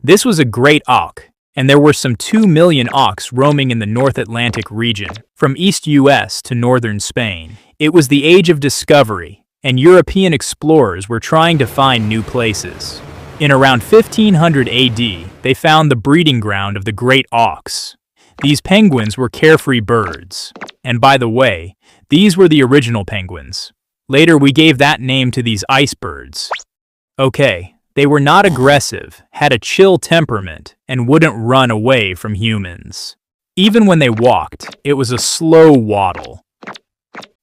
This was a great auk, and there were some 2 million auks roaming in the North Atlantic region, from East US to northern Spain. It was the age of discovery, and European explorers were trying to find new places. In around 1500 AD, they found the breeding ground of the great auks. These penguins were carefree birds. And by the way, these were the original penguins. Later we gave that name to these icebergs. Okay, they were not aggressive, had a chill temperament, and wouldn't run away from humans. Even when they walked, it was a slow waddle.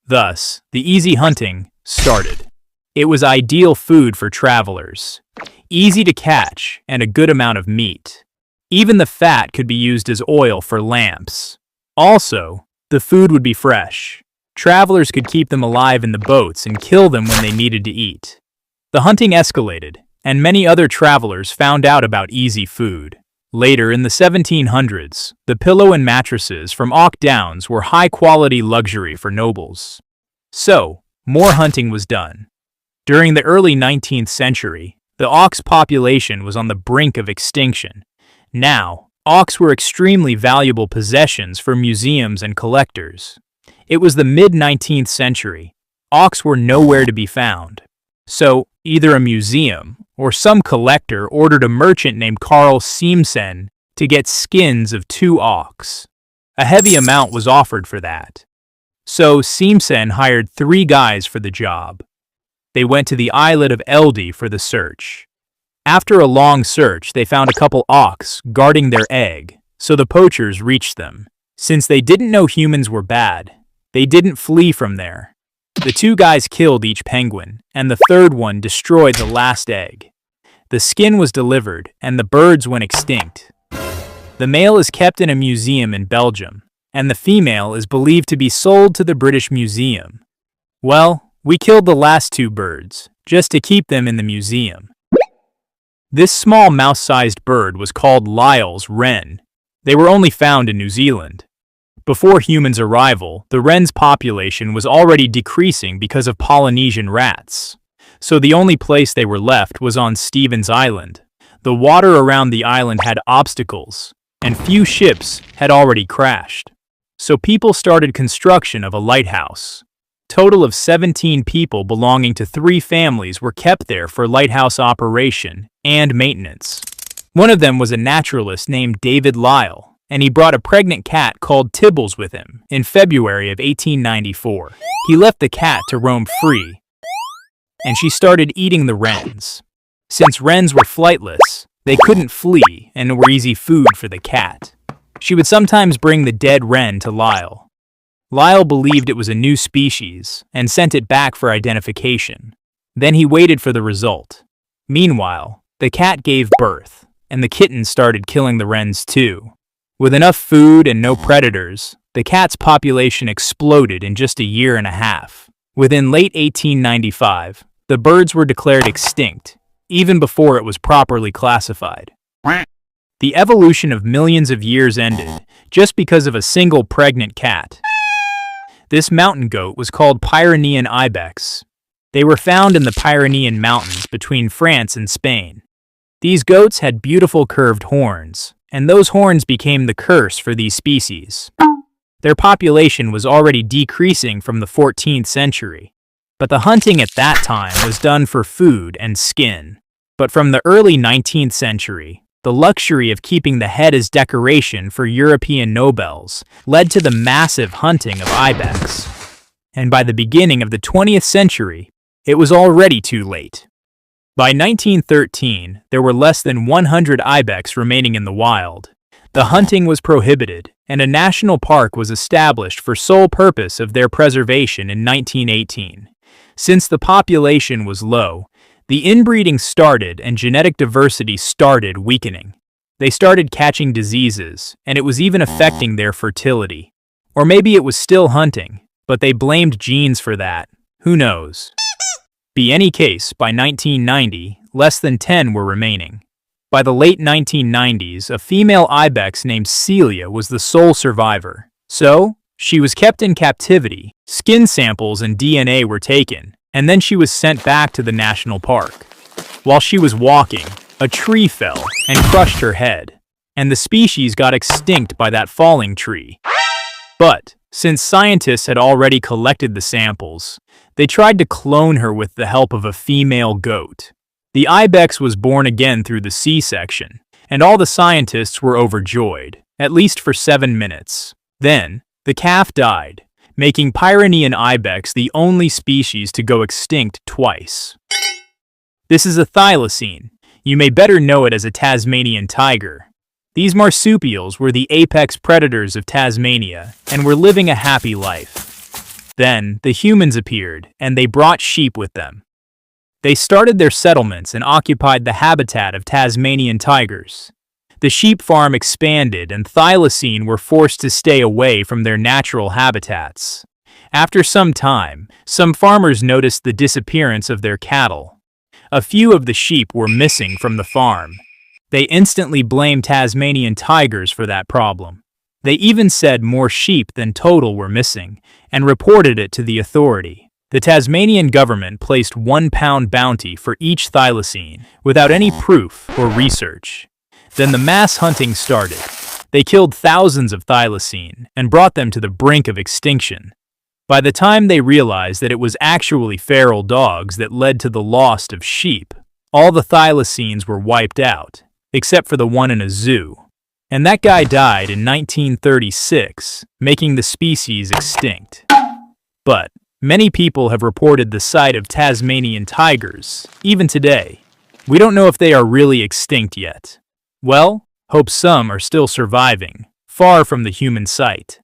Thus, the easy hunting started. It was ideal food for travelers. Easy to catch, and a good amount of meat. Even the fat could be used as oil for lamps. Also, the food would be fresh. Travelers could keep them alive in the boats and kill them when they needed to eat. The hunting escalated, and many other travelers found out about easy food. Later, in the 1700s, the pillow and mattresses from Auk Downs were high-quality luxury for nobles. So, more hunting was done. During the early 19th century, the auks population was on the brink of extinction. Now, auks were extremely valuable possessions for museums and collectors. It was the mid-19th century. Auks were nowhere to be found. So, either a museum or some collector ordered a merchant named Carl Siemsen to get skins of 2 auks. A heavy amount was offered for that. So, Siemsen hired 3 guys for the job. They went to the islet of Elde for the search. After a long search, they found a couple auks guarding their egg, so the poachers reached them. Since they didn't know humans were bad, they didn't flee from there. The 2 guys killed each penguin, and the third one destroyed the last egg. The skin was delivered, and the birds went extinct. The male is kept in a museum in Belgium, and the female is believed to be sold to the British Museum. Well, we killed the last 2 birds, just to keep them in the museum. This small mouse-sized bird was called Lyell's wren. They were only found in New Zealand. Before humans' arrival, the wren's population was already decreasing because of Polynesian rats. So the only place they were left was on Stevens Island. The water around the island had obstacles, and few ships had already crashed. So people started construction of a lighthouse. Total of 17 people belonging to 3 families were kept there for lighthouse operation and maintenance. One of them was a naturalist named David Lyell, and he brought a pregnant cat called Tibbles with him in February of 1894. He left the cat to roam free, and she started eating the wrens. Since wrens were flightless, they couldn't flee and were easy food for the cat. She would sometimes bring the dead wren to Lyell. Lyell believed it was a new species and sent it back for identification. Then he waited for the result. Meanwhile, the cat gave birth, and the kitten started killing the wrens too. With enough food and no predators, the cat's population exploded in just a year and a half. Within late 1895, the birds were declared extinct, even before it was properly classified. The evolution of millions of years ended just because of a single pregnant cat. This mountain goat was called Pyrenean ibex. They were found in the Pyrenean Mountains between France and Spain. These goats had beautiful curved horns, and those horns became the curse for these species. Their population was already decreasing from the 14th century, but the hunting at that time was done for food and skin. But from the early 19th century, the luxury of keeping the head as decoration for European nobles led to the massive hunting of ibex. And by the beginning of the 20th century, it was already too late. By 1913, there were less than 100 ibex remaining in the wild. The hunting was prohibited, and a national park was established for sole purpose of their preservation in 1918. Since the population was low, the inbreeding started and genetic diversity started weakening. They started catching diseases, and it was even affecting their fertility. Or maybe it was still hunting, but they blamed genes for that. Who knows? Be any case, by 1990, less than 10 were remaining. By the late 1990s, a female ibex named Celia was the sole survivor. So, she was kept in captivity, skin samples and DNA were taken, and then she was sent back to the national park. While she was walking, A tree fell and crushed her head, and the species got extinct by that falling tree. But since scientists had already collected the samples, they tried to clone her with the help of a female goat. The ibex was born again through the C-section, and all the scientists were overjoyed, at least for 7 minutes. Then, the calf died, making Pyrenean ibex the only species to go extinct twice. This is a thylacine. You may better know it as a Tasmanian tiger. These marsupials were the apex predators of Tasmania and were living a happy life. Then, the humans appeared, and they brought sheep with them. They started their settlements and occupied the habitat of Tasmanian tigers. The sheep farm expanded, and thylacine were forced to stay away from their natural habitats. After some time, some farmers noticed the disappearance of their cattle. A few of the sheep were missing from the farm. They instantly blamed Tasmanian tigers for that problem. They even said more sheep than total were missing, and reported it to the authority. The Tasmanian government placed £1 bounty for each thylacine, without any proof or research. Then the mass hunting started. They killed thousands of thylacine and brought them to the brink of extinction. By the time they realized that it was actually feral dogs that led to the loss of sheep, all the thylacines were wiped out, except for the one in a zoo. And that guy died in 1936, making the species extinct. But many people have reported the sight of Tasmanian tigers, even today. We don't know if they are really extinct yet. Well, hope some are still surviving, far from the human sight.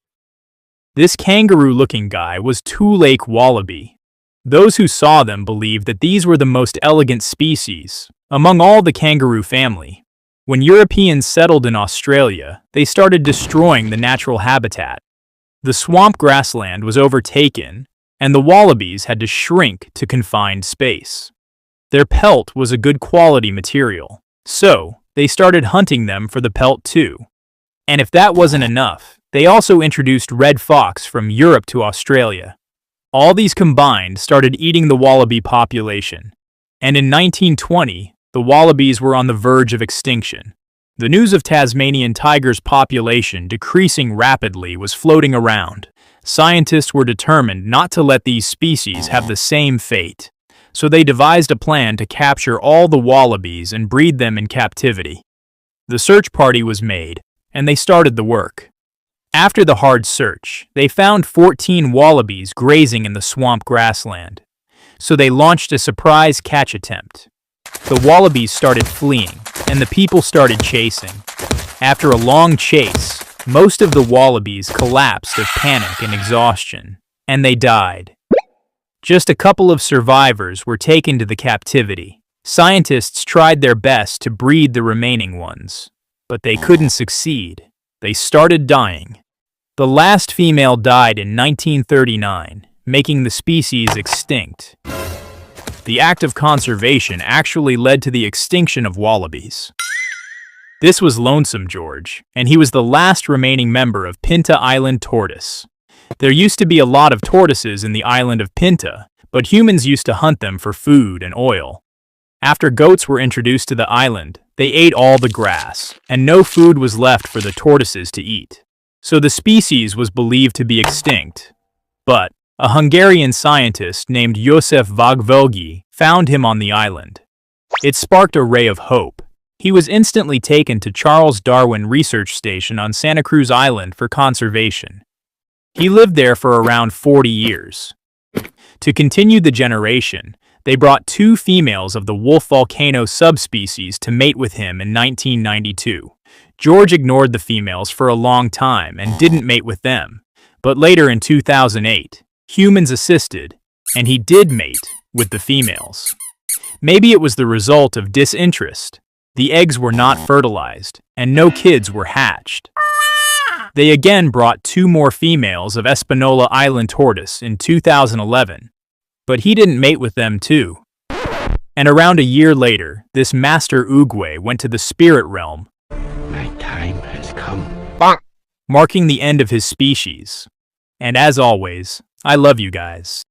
This kangaroo-looking guy was two-lake wallaby. Those who saw them believed that these were the most elegant species among all the kangaroo family. When Europeans settled in Australia, they started destroying the natural habitat. The swamp grassland was overtaken, and the wallabies had to shrink to confined space. Their pelt was a good quality material, so they started hunting them for the pelt too. And if that wasn't enough, they also introduced red fox from Europe to Australia. All these combined started eating the wallaby population, and in 1920, the wallabies were on the verge of extinction. The news of Tasmanian tigers' population decreasing rapidly was floating around. Scientists were determined not to let these species have the same fate, so they devised a plan to capture all the wallabies and breed them in captivity. The search party was made, and they started the work. After the hard search, they found 14 wallabies grazing in the swamp grassland, so they launched a surprise catch attempt. The wallabies started fleeing, and the people started chasing. After a long chase, most of the wallabies collapsed of panic and exhaustion, and they died. Just a couple of survivors were taken to the captivity. Scientists tried their best to breed the remaining ones, but they couldn't succeed. They started dying. The last female died in 1939, making the species extinct. The act of conservation actually led to the extinction of wallabies. This was Lonesome George, and he was the last remaining member of Pinta Island tortoise. There used to be a lot of tortoises in the island of Pinta, but humans used to hunt them for food and oil. After goats were introduced to the island, they ate all the grass, and no food was left for the tortoises to eat. So the species was believed to be extinct. But a Hungarian scientist named József Vogvölgyi found him on the island. It sparked a ray of hope. He was instantly taken to Charles Darwin Research Station on Santa Cruz Island for conservation. He lived there for around 40 years. To continue the generation, they brought 2 females of the wolf volcano subspecies to mate with him in 1992. George ignored the females for a long time and didn't mate with them, but later in 2008, humans assisted, and he did mate with the females. Maybe it was the result of disinterest. The eggs were not fertilized, and no kids were hatched. They again brought 2 more females of Espanola Island tortoise in 2011, but he didn't mate with them too. And around a year later, this master Uguay went to the spirit realm. My time has come. Marking the end of his species. And as always, I love you guys.